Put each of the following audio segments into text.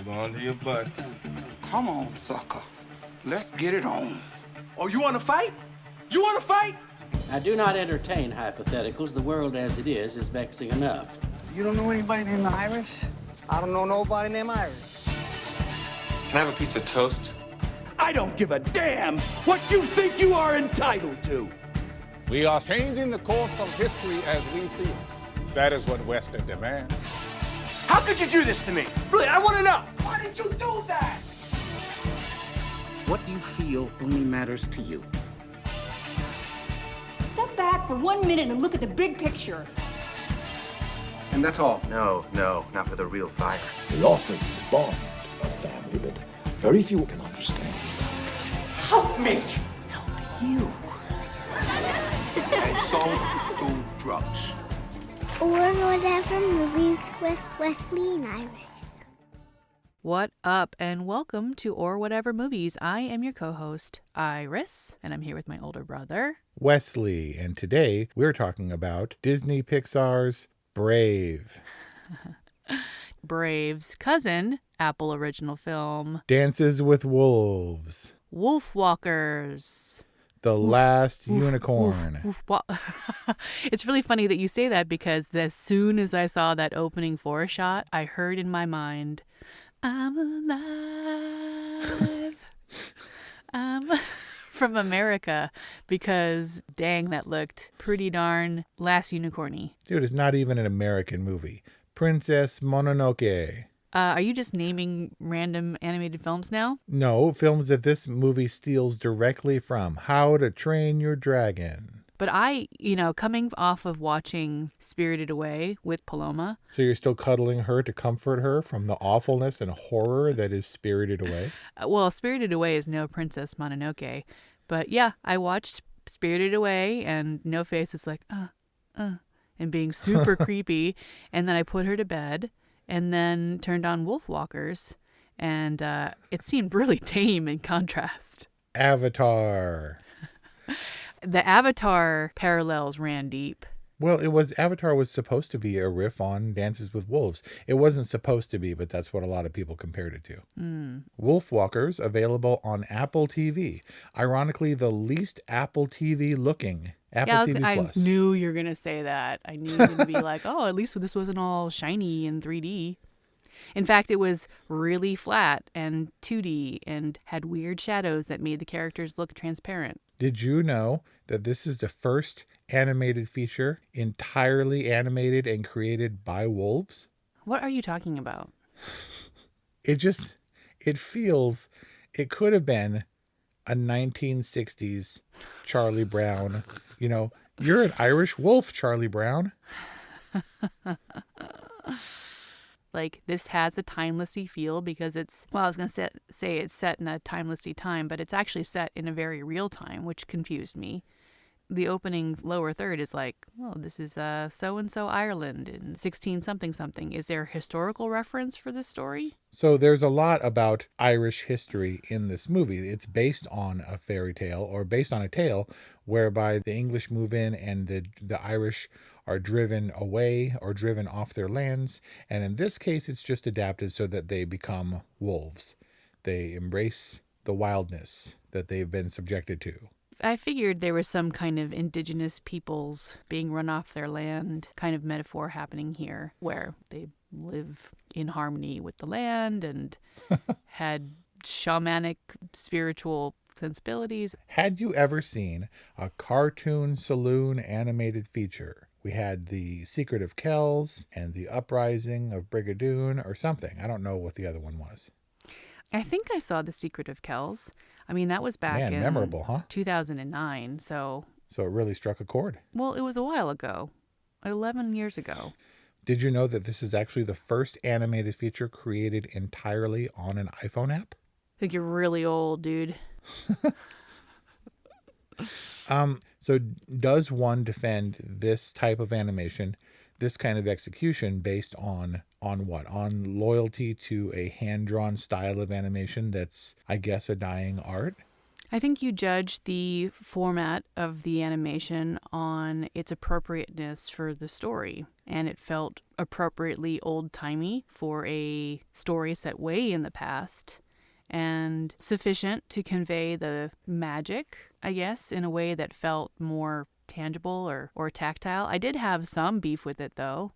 Hold on to your butt. Come on, sucker. Let's get it on. Oh, you want to fight? You want to fight? I do not entertain hypotheticals. The world as it is vexing enough. You don't know anybody named Iris? I don't know nobody named Iris. Can I have a piece of toast? I don't give a damn what you think you are entitled to. We are changing the course of history as we see it. That is what Wesley demands. How could you do this to me? Really, I want to know. Why did you do that? What you feel only matters to you. Step back for 1 minute and look at the big picture. And that's all. No, not for the real fire. We offer you a bond, a family that very few can understand. Help me. Help you. And don't do drugs. Or Whatever Movies with Wesley and Iris. What up, and welcome to Or Whatever Movies. I am your co-host, Iris, and I'm here with my older brother, Wesley, and today we're talking about Disney Pixar's Brave. Brave's cousin, Apple Original Film Dances with Wolves. WOLFWALKERS. The Last Unicorn. It's really funny that you say that because as soon as I saw that opening 4 shot, I heard in my mind, I'm alive. I'm from America, because dang, that looked pretty darn Last Unicorny. Dude, it's not even an American movie. Princess Mononoke. Are you just naming random animated films now? No, films that this movie steals directly from. How to Train Your Dragon. But coming off of watching Spirited Away with Paloma. So you're still cuddling her to comfort her from the awfulness and horror that is Spirited Away? Well, Spirited Away is no Princess Mononoke. But yeah, I watched Spirited Away and No Face is like, and being super creepy. And then I put her to bed and then turned on WOLFWALKERS. And it seemed really tame in contrast. Avatar. The Avatar parallels ran deep. Well, Avatar was supposed to be a riff on Dances with Wolves. It wasn't supposed to be, but that's what a lot of people compared it to. WOLFWALKERS, available on Apple TV. Ironically, the least Apple TV looking. TV Plus. I knew you were going to say that. I knew you were going to be like, oh, at least this wasn't all shiny in 3D. In fact, it was really flat and 2D and had weird shadows that made the characters look transparent. Did you know that this is the first animated feature entirely animated and created by wolves? What are you talking about? It feels, it could have been a 1960s Charlie Brown. You know, you're an Irish wolf, Charlie Brown. Like, this has a timelessy feel because I was going to say it's set in a timelessy time, but it's actually set in a very real time, which confused me. The opening lower third is like, oh, this is so-and-so Ireland in 16-something. Is there a historical reference for this story? So there's a lot about Irish history in this movie. It's based on a fairy tale, or based on a tale whereby the English move in and the Irish are driven away or driven off their lands. And in this case, it's just adapted so that they become wolves. They embrace the wildness that they've been subjected to. I figured there was some kind of indigenous peoples being run off their land kind of metaphor happening here, where they live in harmony with the land and had shamanic spiritual sensibilities. Had you ever seen a cartoon saloon animated feature? We had The Secret of Kells and The Uprising of Brigadoon or something. I don't know what the other one was. I think I saw The Secret of Kells. I mean, that was back in memorable, huh? 2009. So it really struck a chord. Well, it was a while ago, 11 years ago. Did you know that this is actually the first animated feature created entirely on an iPhone app? I think you're really old, dude. So does one defend this type of animation, this kind of execution based on what? On loyalty to a hand-drawn style of animation that's, I guess, a dying art? I think you judge the format of the animation on its appropriateness for the story, and it felt appropriately old-timey for a story set way in the past, and sufficient to convey the magic, I guess, in a way that felt more tangible or tactile. I did have some beef with it, though.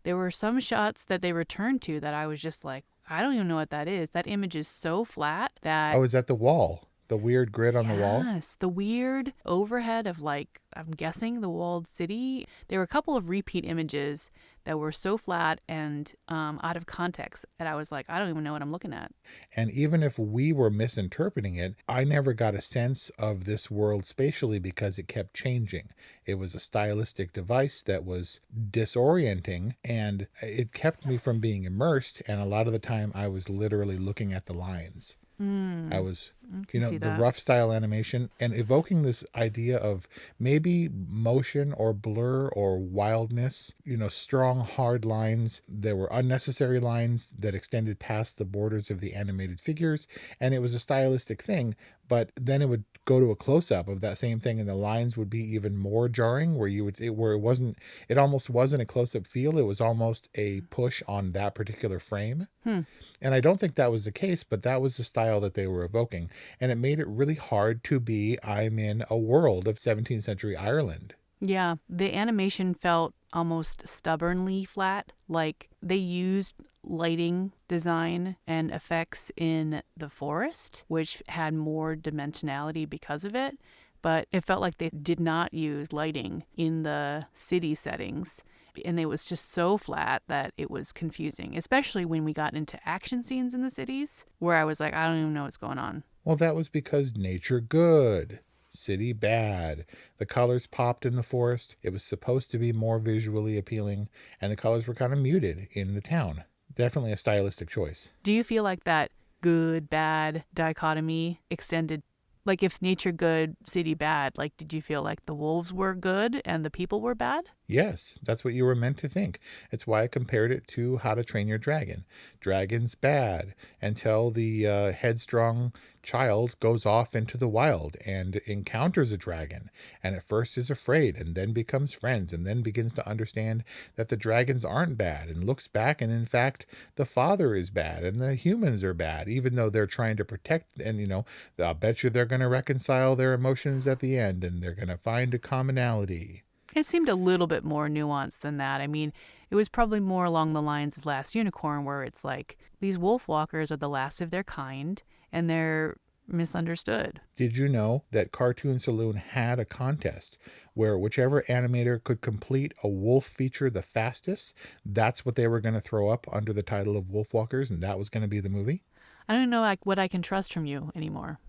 There were some shots that they returned to that I was just like, I don't even know what that is. That image is so flat that... Oh, is that the wall? The weird grid on the wall? Yes, the weird overhead of, like, I'm guessing the walled city. There were a couple of repeat images that were so flat and out of context that I was like, I don't even know what I'm looking at. And even if we were misinterpreting it, I never got a sense of this world spatially because it kept changing. It was a stylistic device that was disorienting, and it kept me from being immersed. And a lot of the time I was literally looking at the lines. I was, the rough style animation and evoking this idea of maybe motion or blur or wildness, strong, hard lines. There were unnecessary lines that extended past the borders of the animated figures. And it was a stylistic thing, but then it would go to a close-up of that same thing and the lines would be even more jarring it almost wasn't a close-up feel. It was almost a push on that particular frame. And I don't think that was the case, but that was the style that they were evoking. And it made it really hard to be, I'm in a world of 17th century Ireland. Yeah, the animation felt almost stubbornly flat. Like they used lighting design and effects in the forest, which had more dimensionality because of it. But it felt like they did not use lighting in the city settings. And it was just so flat that it was confusing, especially when we got into action scenes in the cities where I was like, I don't even know what's going on. Well, that was because nature good, city bad. The colors popped in the forest. It was supposed to be more visually appealing, and the colors were kind of muted in the town. Definitely a stylistic choice. Do you feel like that good, bad dichotomy extended? Like if nature good, city bad, like did you feel like the wolves were good and the people were bad? Yes, that's what you were meant to think. It's why I compared it to How to Train Your Dragon. Dragon's bad until the headstrong child goes off into the wild and encounters a dragon, and at first is afraid and then becomes friends and then begins to understand that the dragons aren't bad and looks back and in fact the father is bad and the humans are bad, even though they're trying to protect. And I'll bet you they're going to reconcile their emotions at the end and they're going to find a commonality. It seemed a little bit more nuanced than that. I mean, it was probably more along the lines of Last Unicorn, where it's like these wolfwalkers are the last of their kind and they're misunderstood. Did you know that Cartoon Saloon had a contest where whichever animator could complete a wolf feature the fastest, that's what they were going to throw up under the title of Wolfwalkers, and that was going to be the movie? I don't know what I can trust from you anymore.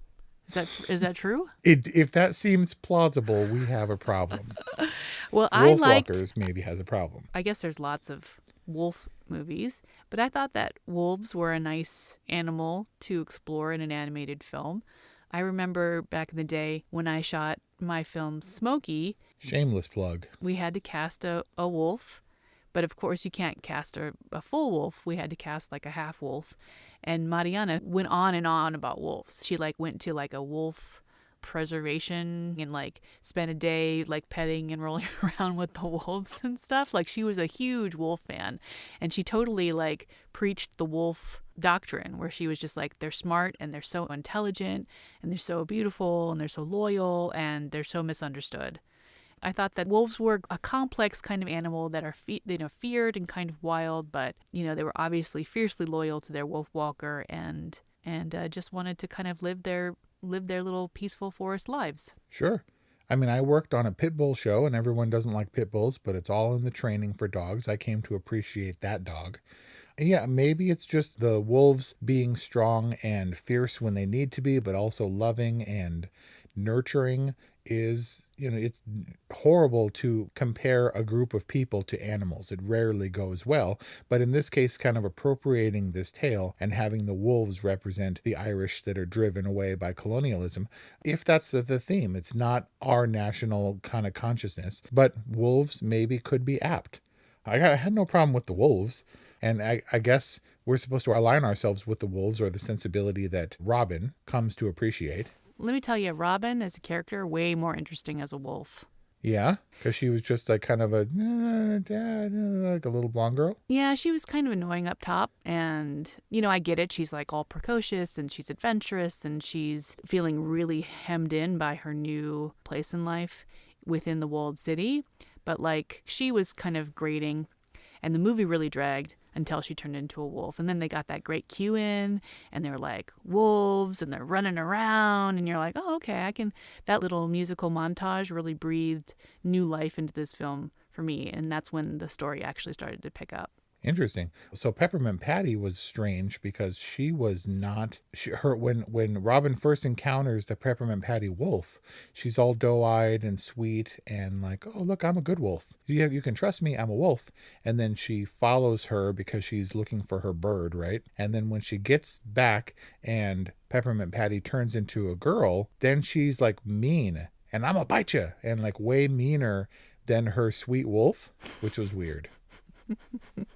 Is that true? If that seems plausible, we have a problem. Well, Wolfwalkers maybe has a problem. I guess there's lots of wolf movies, but I thought that wolves were a nice animal to explore in an animated film. I remember back in the day when I shot my film Smokey. Shameless plug. We had to cast a wolf, but of course you can't cast a full wolf. We had to cast like a half wolf. And Mariana went on and on about wolves. She went to a wolf preservation and spent a day petting and rolling around with the wolves and stuff. She was a huge wolf fan, and she totally preached the wolf doctrine, where she was just they're smart and they're so intelligent and they're so beautiful and they're so loyal and they're so misunderstood. I thought that wolves were a complex kind of animal that are feared and kind of wild, but they were obviously fiercely loyal to their wolf walker and just wanted to kind of live their little peaceful forest lives. Sure. I mean, I worked on a pit bull show, and everyone doesn't like pit bulls, but it's all in the training for dogs. I came to appreciate that dog. Yeah, maybe it's just the wolves being strong and fierce when they need to be, but also loving and nurturing is, it's horrible to compare a group of people to animals. It rarely goes well. But in this case, kind of appropriating this tale and having the wolves represent the Irish that are driven away by colonialism. If that's the theme, it's not our national kind of consciousness, but wolves maybe could be apt. I had no problem with the wolves. And I guess we're supposed to align ourselves with the wolves, or the sensibility that Robin comes to appreciate. let me tell you, Robin as a character, way more interesting as a wolf. Yeah, because she was just like kind of a like a little blonde girl. Yeah, she was kind of annoying up top. And, I get it. She's like all precocious and she's adventurous and she's feeling really hemmed in by her new place in life within the walled city. But like she was kind of grating and the movie really dragged until she turned into a wolf. And then they got that great cue in and they're like wolves and they're running around and you're like, oh, okay, that little musical montage really breathed new life into this film for me. And that's when the story actually started to pick up. Interesting. So Peppermint Patty was strange because she was not when Robin first encounters the Peppermint Patty wolf, she's all doe-eyed and sweet and like, oh look, I'm a good wolf. You can trust me, I'm a wolf. And then she follows her because she's looking for her bird, right? And then when she gets back and Peppermint Patty turns into a girl, then she's like mean and I'm gonna bite you and like way meaner than her sweet wolf, which was weird.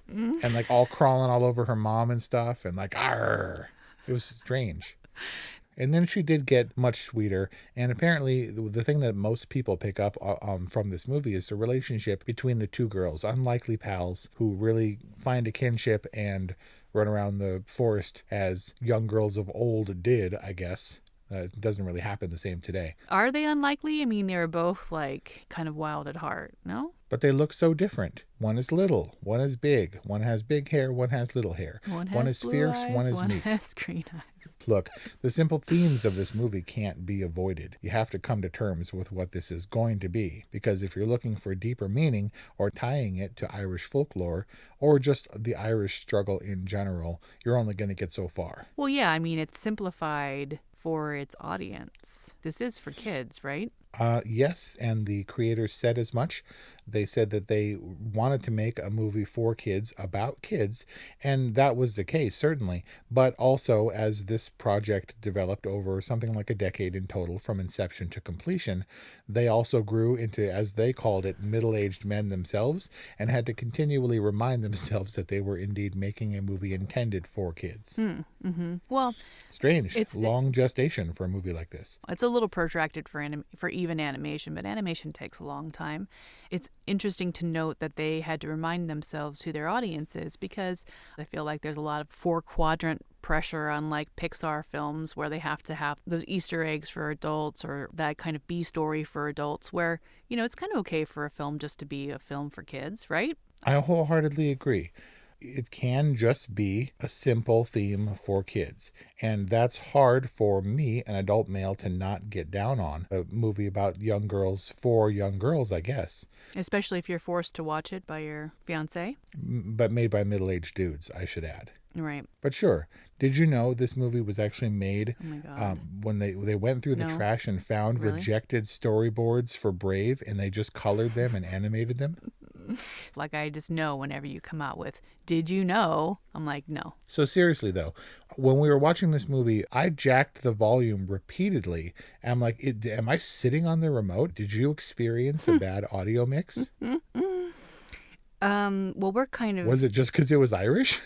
And like all crawling all over her mom and stuff and like arr. It was strange. And then she did get much sweeter. And apparently the thing that most people pick up from this movie is the relationship between the two girls, unlikely pals who really find a kinship and run around the forest as young girls of old did, I guess. It doesn't really happen the same today. Are they unlikely? I mean, they were both like kind of wild at heart, no? But they look so different. One is little, one is big, one has big hair, one has little hair. One is fierce, eyes, one is meek. One has green eyes. Look, the simple themes of this movie can't be avoided. You have to come to terms with what this is going to be. Because if you're looking for deeper meaning or tying it to Irish folklore or just the Irish struggle in general, you're only going to get so far. Well, yeah, I mean, it's simplified for its audience. This is for kids, right? Yes, and the creators said as much. They said that they wanted to make a movie for kids, about kids, and that was the case, certainly. But also, as this project developed over something like a decade in total, from inception to completion, they also grew into, as they called it, middle-aged men themselves, and had to continually remind themselves that they were indeed making a movie intended for kids. Well, strange. It's long gestation for a movie like this. It's a little protracted for even animation, but animation takes a long time. It's interesting to note that they had to remind themselves who their audience is, because I feel like there's a lot of 4-quadrant pressure on like Pixar films where they have to have those Easter eggs for adults or that kind of B story for adults where, it's kind of okay for a film just to be a film for kids, right? I wholeheartedly agree. It can just be a simple theme for kids. And that's hard for me, an adult male, to not get down on. A movie about young girls for young girls, I guess. Especially if you're forced to watch it by your fiancé. But made by middle-aged dudes, I should add. Right. But sure. Did you know this movie was actually made when they went through the trash and found rejected storyboards for Brave, and they just colored them and animated them? Like I just know whenever you come out with, did you know? I'm like, no. So seriously though, when we were watching this movie, I jacked the volume repeatedly. And I'm like, am I sitting on the remote? Did you experience a bad audio mix? Well, we're kind of... Was it just because it was Irish?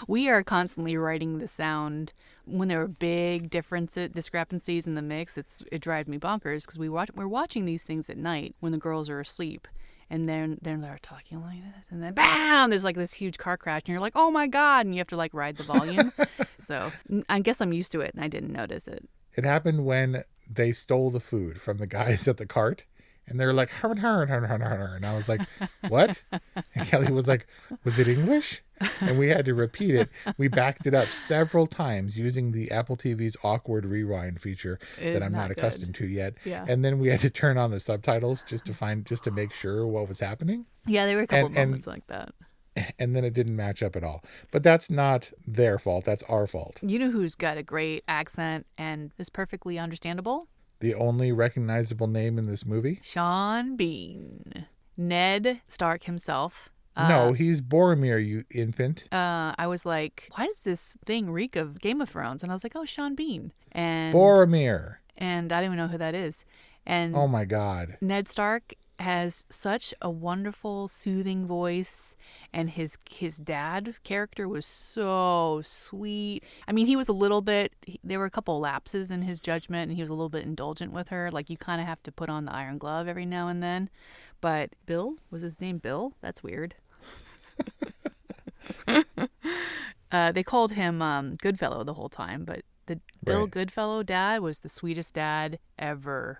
We are constantly writing the sound. When there are big discrepancies in the mix, it drives me bonkers because we're watching these things at night when the girls are asleep. And then they're talking like this. And then, bam, there's like this huge car crash. And you're like, oh, my God. And you have to like ride the volume. So I guess I'm used to it and I didn't notice it. It happened when they stole the food from the guys at the cart. And they're like, her. And I was like, what? And Kelly was like, was it English? And we had to repeat it. We backed it up several times using the Apple TV's awkward rewind feature that I'm not accustomed to yet. Yeah. And then we had to turn on the subtitles just to make sure what was happening. Yeah, there were a couple moments like that. And then it didn't match up at all. But that's not their fault. That's our fault. You know who's got a great accent and is perfectly understandable? The only recognizable name in this movie? Sean Bean. Ned Stark himself. No, he's Boromir, you infant. I was like, why does this thing reek of Game of Thrones? And I was like, oh, Sean Bean. And Boromir. And I don't even know who that is. And oh my God. Ned Stark has such a wonderful, soothing voice, and his dad character was so sweet. I mean, he was a little bit, there were a couple lapses in his judgment, and he was a little bit indulgent with her. Like, you kind of have to put on the iron glove every now and then. But Bill, was his name Bill? That's weird. They called him Goodfellow the whole time, but the Bill Goodfellow dad was the sweetest dad ever.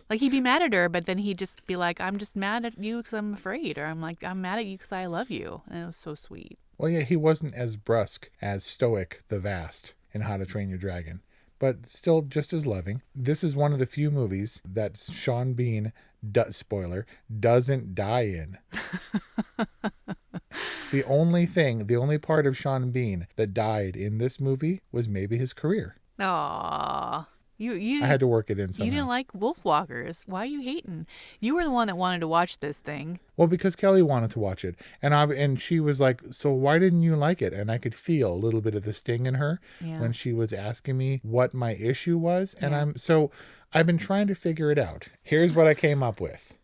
Like, he'd be mad at her, but then he'd just be like, I'm just mad at you because I'm afraid. Or I'm mad at you because I love you. And it was so sweet. Well, yeah, he wasn't as brusque as Stoic the Vast in How to Train Your Dragon, but still just as loving. This is one of the few movies that Sean Bean, spoiler, doesn't die in. The only part of Sean Bean that died in this movie was maybe his career. Aww. I had to work it in somehow. You didn't like Wolfwalkers. Why are you hating? You were the one that wanted to watch this thing. Well, because Kelly wanted to watch it. And she was like, so why didn't you like it? And I could feel a little bit of the sting in her when she was asking me what my issue was. And I've been trying to figure it out. Here's what I came up with.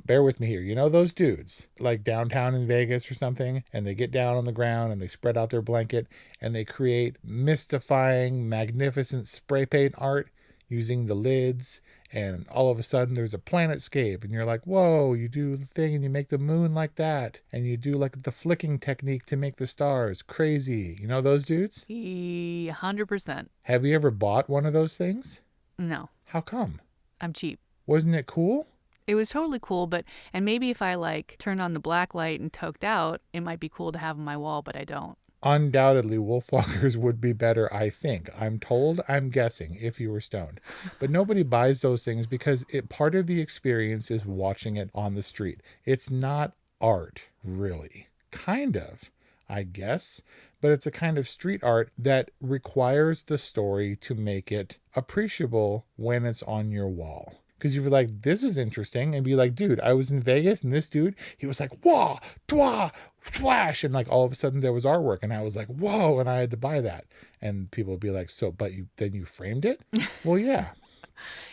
Bear with me here. You know those dudes like downtown in Vegas or something, and they get down on the ground and they spread out their blanket and they create mystifying, magnificent spray paint art using the lids, and all of a sudden there's a planetscape and you're like, whoa, you do the thing and you make the moon like that, and you do like the flicking technique to make the stars. Crazy. You know those dudes? 100%. Have you ever bought one of those things? No. How come? I'm cheap. Wasn't it cool? It was totally cool, and maybe if I like turned on the black light and toked out, it might be cool to have on my wall, but I don't. Undoubtedly, Wolfwalkers would be better, I think. I'm told, I'm guessing, if you were stoned. But nobody buys those things because part of the experience is watching it on the street. It's not art, really. Kind of, I guess. But it's a kind of street art that requires the story to make it appreciable when it's on your wall. Because you'd be like, this is interesting. And be like, dude, I was in Vegas and this dude, he was like, wah, twa, flash. And like all of a sudden there was artwork. And I was like, whoa. And I had to buy that. And people would be like, but then you framed it? Well, yeah.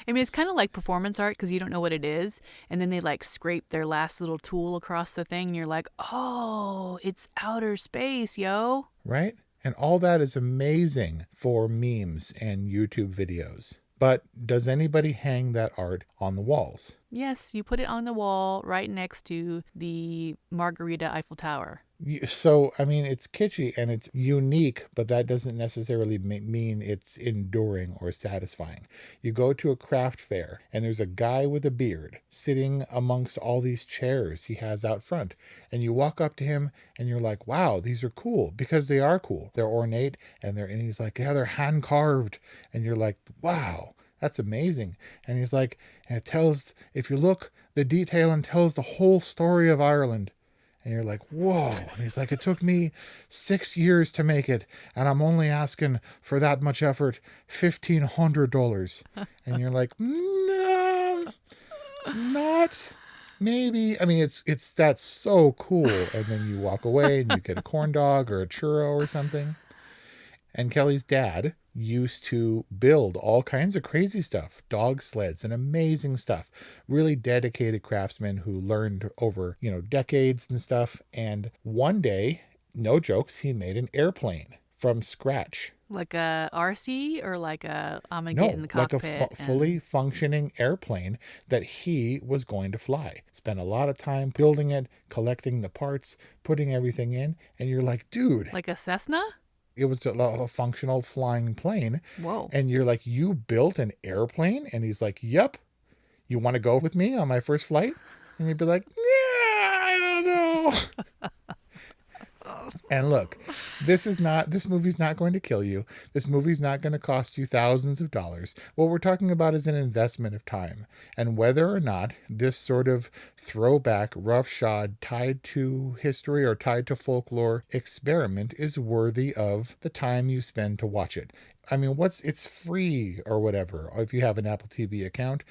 I mean, it's kind of like performance art because you don't know what it is. And then they like scrape their last little tool across the thing. And you're like, oh, it's outer space, yo. Right? And all that is amazing for memes and YouTube videos. But does anybody hang that art on the walls? Yes, you put it on the wall right next to the Margarita Eiffel Tower. So, I mean, it's kitschy and it's unique, but that doesn't necessarily mean it's enduring or satisfying. You go to a craft fair and there's a guy with a beard sitting amongst all these chairs he has out front. And you walk up to him and you're like, wow, these are cool, because they are cool. They're ornate and he's like, yeah, they're hand carved. And you're like, wow, that's amazing. And he's like, and it tells, if you look, the detail and tells the whole story of Ireland. And you're like, whoa. And he's like, it took me 6 years to make it, and I'm only asking for that much effort, $1,500. And you're like, no, not maybe. I mean, that's so cool. And then you walk away and you get a corn dog or a churro or something. And Kelly's dad used to build all kinds of crazy stuff, dog sleds and amazing stuff. Really dedicated craftsmen who learned over, decades and stuff. And one day, no jokes, he made an airplane from scratch. Like a RC or like I'm going to get in the cockpit? Like a fully functioning airplane that he was going to fly. Spent a lot of time building it, collecting the parts, putting everything in. And you're like, dude. Like a Cessna? It was a functional flying plane. Whoa. And you're like, you built an airplane? And he's like, yep. You want to go with me on my first flight? And you'd be like, yeah, I don't know. And look, this movie's not going to kill you. This movie's not going to cost you thousands of dollars. What we're talking about is an investment of time. And whether or not this sort of throwback, roughshod, tied to history or tied to folklore experiment is worthy of the time you spend to watch it. I mean, it's free or whatever. If you have an Apple TV account,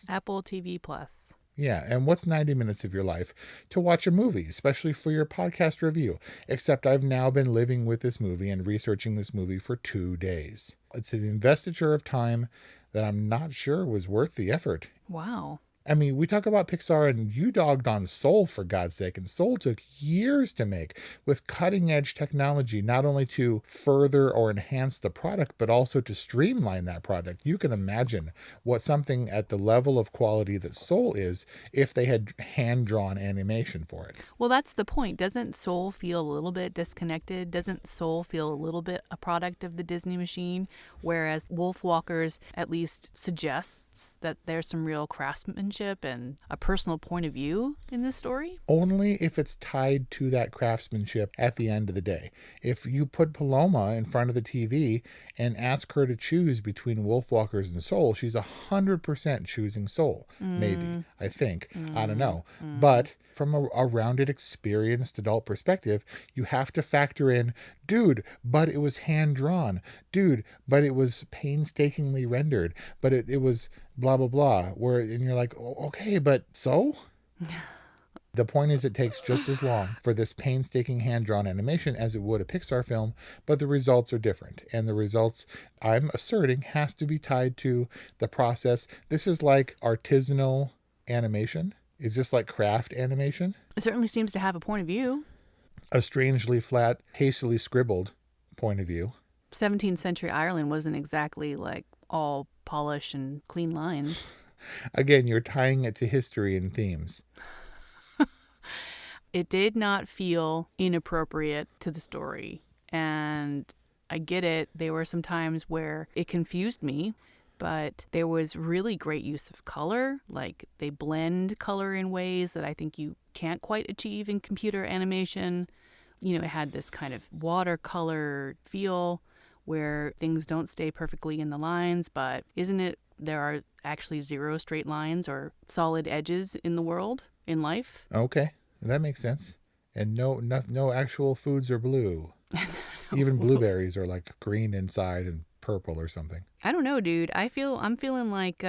Apple TV Plus. Yeah, and what's 90 minutes of your life to watch a movie, especially for your podcast review? Except I've now been living with this movie and researching this movie for 2 days. It's an investiture of time that I'm not sure was worth the effort. Wow. I mean, we talk about Pixar and you dogged on Soul, for God's sake, and Soul took years to make with cutting edge technology, not only to further or enhance the product, but also to streamline that product. You can imagine what something at the level of quality that Soul is if they had hand-drawn animation for it. Well, that's the point. Doesn't Soul feel a little bit disconnected? Doesn't Soul feel a little bit a product of the Disney machine? Whereas Wolfwalkers at least suggests that there's some real craftsmanship and a personal point of view in this story? Only if it's tied to that craftsmanship at the end of the day. If you put Paloma in front of the TV and ask her to choose between Wolfwalkers and Soul, she's 100% choosing Soul. Maybe, I think. I don't know. But from a rounded, experienced adult perspective, you have to factor in, dude, but it was hand-drawn. Dude, but it was painstakingly rendered. But it was blah, blah, blah. And you're like, okay, but so? The point is it takes just as long for this painstaking hand-drawn animation as it would a Pixar film, but the results are different. And the results, I'm asserting, has to be tied to the process. This is like artisanal animation. Is this like craft animation? It certainly seems to have a point of view. A strangely flat, hastily scribbled point of view. 17th century Ireland wasn't exactly like all polish and clean lines. Again, you're tying it to history and themes. It did not feel inappropriate to the story. And I get it. There were some times where it confused me, but there was really great use of color. Like they blend color in ways that I think you can't quite achieve in computer animation. You know, it had this kind of watercolor feel where things don't stay perfectly in the lines, but isn't it there are actually zero straight lines or solid edges in the world, in life? Okay, that makes sense. And no actual foods are blue. Even blueberries are like green inside and purple or something. I don't know, dude. I'm feeling like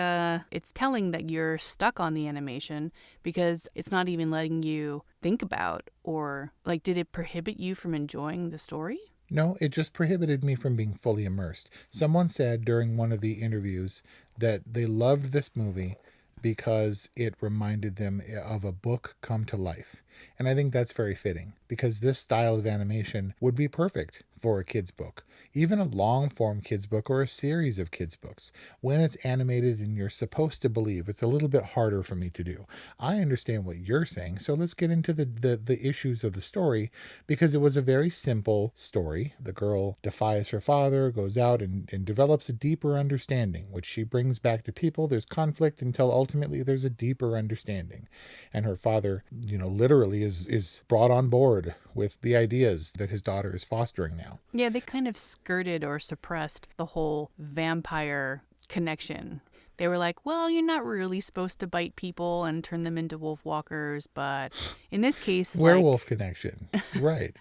it's telling that you're stuck on the animation because it's not even letting you think about or like, did it prohibit you from enjoying the story? No, it just prohibited me from being fully immersed. Someone said during one of the interviews that they loved this movie because it reminded them of a book come to life. And I think that's very fitting because this style of animation would be perfect for a kid's book, even a long-form kid's book or a series of kids' books. When it's animated and you're supposed to believe, it's a little bit harder for me to do. I understand what you're saying, so let's get into the issues of the story because it was a very simple story. The girl defies her father, goes out and develops a deeper understanding, which she brings back to people. There's conflict until ultimately there's a deeper understanding. And her father, literally is brought on board with the ideas that his daughter is fostering now. Yeah, they kind of skirted or suppressed the whole vampire connection. They were like, well, you're not really supposed to bite people and turn them into wolfwalkers, but in this case... Werewolf connection, right.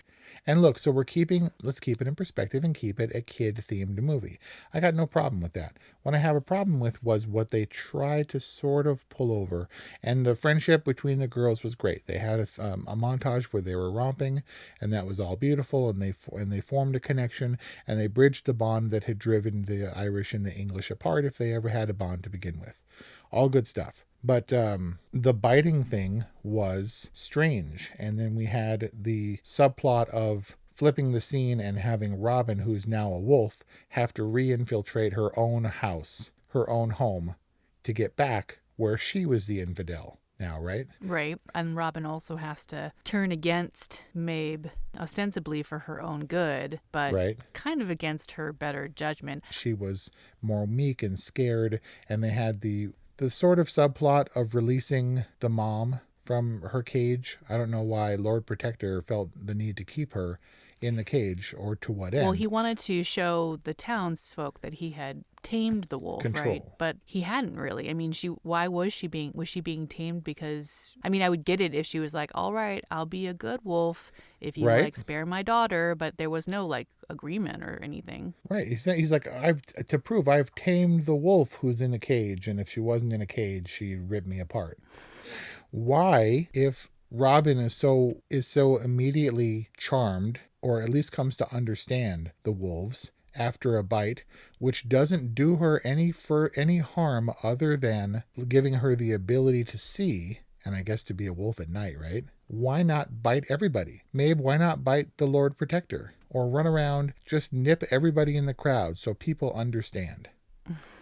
And look, so let's keep it in perspective and keep it a kid-themed movie. I got no problem with that. What I have a problem with was what they tried to sort of pull over. And the friendship between the girls was great. They had a montage where they were romping, and that was all beautiful, and they formed a connection, and they bridged the bond that had driven the Irish and the English apart if they ever had a bond to begin with. All good stuff. But the biting thing was strange. And then we had the subplot of flipping the scene and having Robin, who's now a wolf, have to re-infiltrate her own house, her own home, to get back where she was the infidel now, right? Right. And Robin also has to turn against Mabe, ostensibly for her own good, but kind of against her better judgment. She was more meek and scared, and they had the sort of subplot of releasing the mom from her cage. I don't know why Lord Protector felt the need to keep her in the cage, or to what end. Well, he wanted to show the townsfolk that he had tamed the wolf, right? But he hadn't really. I mean, was she being tamed? Because, I mean, I would get it if she was like, all right, I'll be a good wolf if you spare my daughter, but there was no agreement or anything. Right. He's like, I've tamed the wolf who's in a cage, and if she wasn't in a cage, she'd rip me apart. Why, if Robin is so immediately charmed, or at least comes to understand the wolves after a bite, which doesn't do her any harm other than giving her the ability to see, and I guess to be a wolf at night, right? Why not bite everybody? Mabe, why not bite the Lord Protector? Or run around, just nip everybody in the crowd so people understand.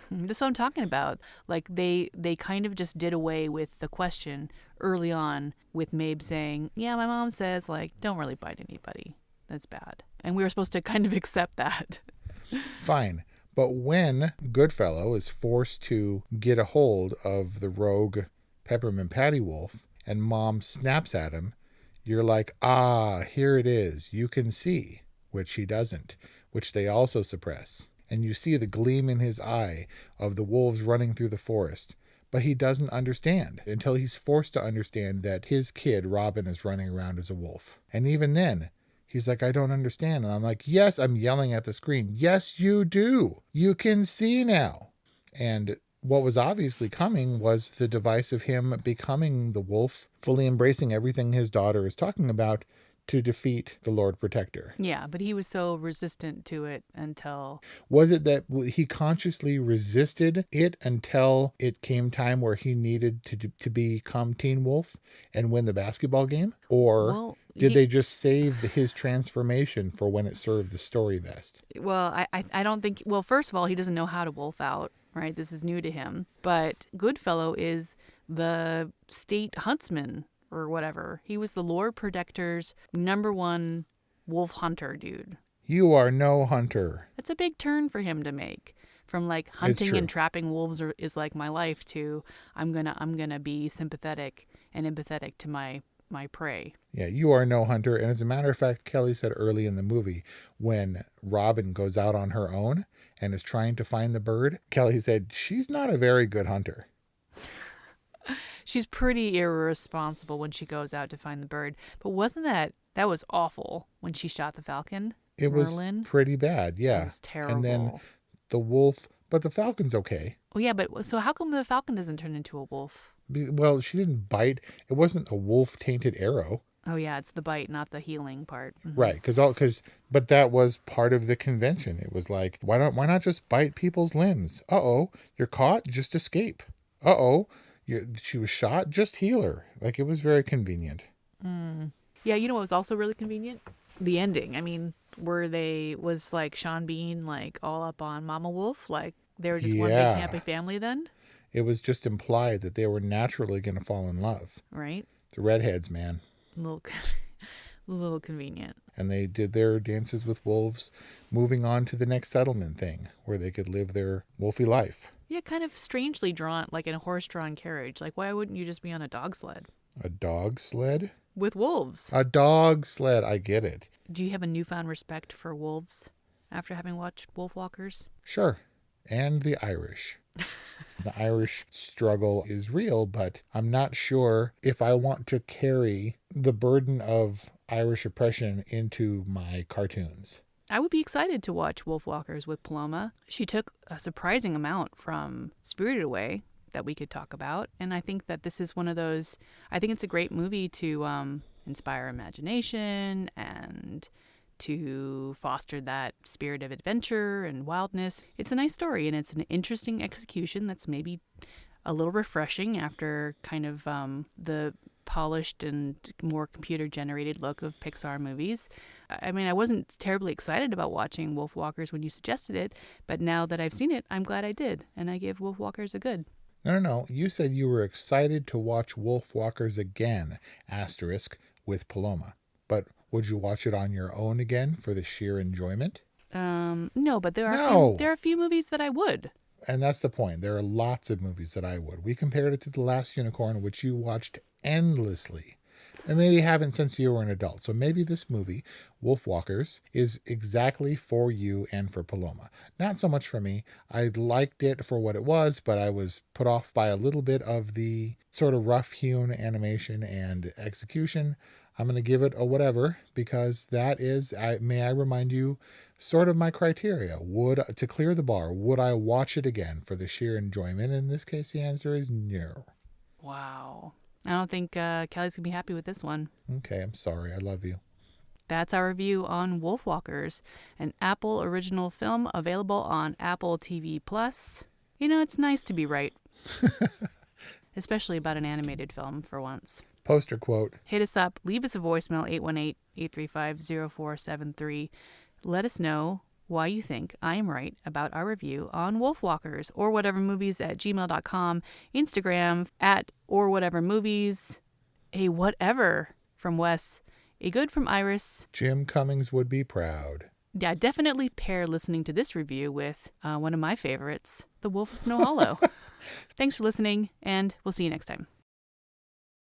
That's what I'm talking about. Like, they kind of just did away with the question early on with Mabe saying, yeah, my mom says, like, don't really bite anybody. That's bad. And we were supposed to kind of accept that. Fine. But when Goodfellow is forced to get a hold of the rogue Peppermint Patty Wolf and Mom snaps at him, you're like, ah, here it is. You can see, which he doesn't, which they also suppress. And you see the gleam in his eye of the wolves running through the forest. But he doesn't understand until he's forced to understand that his kid, Robin, is running around as a wolf. And even then, he's like, I don't understand. And I'm like, yes, I'm yelling at the screen. Yes, you do. You can see now. And what was obviously coming was the device of him becoming the wolf, fully embracing everything his daughter is talking about to defeat the Lord Protector. Yeah, but he was so resistant to it until... Was it that he consciously resisted it until it came time where he needed to become Teen Wolf and win the basketball game? Or did they just save his transformation for when it served the story best? Well, I don't think... Well, first of all, he doesn't know how to wolf out, right? This is new to him. But Goodfellow is the state huntsman or whatever. He was the Lord Protector's #1 wolf hunter dude. You are no hunter. That's a big turn for him to make. From like hunting and trapping wolves is like my life to I'm gonna be sympathetic and empathetic to my prey. Yeah, you are no hunter. And as a matter of fact, Kelly said early in the movie when Robin goes out on her own and is trying to find the bird, Kelly said she's not a very good hunter. She's pretty irresponsible when she goes out to find the bird. But wasn't that was awful when she shot the falcon? It Merlin? Was pretty bad, yeah. It was terrible. And then the wolf, but the falcon's okay. Oh yeah, but so how come the falcon doesn't turn into a wolf? Well, she didn't bite. It wasn't a wolf-tainted arrow. Oh yeah, it's the bite, not the healing part. Mm-hmm. Right, but that was part of the convention. It was like, why not just bite people's limbs? Uh-oh, you're caught, just escape. Uh-oh, she was shot, just heal her. Like, it was very convenient. Yeah, you know what was also really convenient? The ending. I mean, was like Sean Bean like all up on Mama Wolf? Like they were just one big happy family then? It was just implied that they were naturally going to fall in love. Right. The redheads, man. A little convenient. And they did their dances with wolves, moving on to the next settlement thing where they could live their wolfy life. Yeah, kind of strangely drawn, like in a horse-drawn carriage. Like, why wouldn't you just be on a dog sled? A dog sled? With wolves. A dog sled, I get it. Do you have a newfound respect for wolves after having watched Wolfwalkers? Sure. And the Irish. The Irish struggle is real, but I'm not sure if I want to carry the burden of Irish oppression into my cartoons. I would be excited to watch Wolfwalkers with Paloma. She took a surprising amount from Spirited Away that we could talk about. And I think that this is one of those, I think it's a great movie to inspire imagination and to foster that spirit of adventure and wildness. It's a nice story and it's an interesting execution that's maybe a little refreshing after kind of the polished and more computer-generated look of Pixar movies. I mean, I wasn't terribly excited about watching Wolfwalkers when you suggested it, but now that I've seen it, I'm glad I did, and I give Wolfwalkers a good. No. You said you were excited to watch Wolfwalkers again, *, with Paloma. But would you watch it on your own again for the sheer enjoyment? No, but there are a few movies that I would. And that's the point. There are lots of movies that I would. We compared it to The Last Unicorn, which you watched endlessly. And maybe haven't since you were an adult. So maybe this movie, Wolfwalkers, is exactly for you and for Paloma. Not so much for me. I liked it for what it was, but I was put off by a little bit of the sort of rough-hewn animation and execution. I'm going to give it a whatever, because that is, may I remind you, sort of my criteria. To clear the bar, would I watch it again for the sheer enjoyment? In this case, the answer is no. Wow. I don't think Kelly's going to be happy with this one. Okay, I'm sorry. I love you. That's our review on Wolfwalkers, an Apple Original Film available on Apple TV+. You know, it's nice to be right. Especially about an animated film for once. Poster quote. Hit us up. Leave us a voicemail, 818-835-0473. Let us know why you think I am right about our review on Wolfwalkers, or whatever movies at gmail.com, Instagram at or whatever movies, a whatever from Wes, a good from Iris. Jim Cummings would be proud. Yeah, definitely pair listening to this review with one of my favorites, The Wolf of Snow Hollow. Thanks for listening, and we'll see you next time.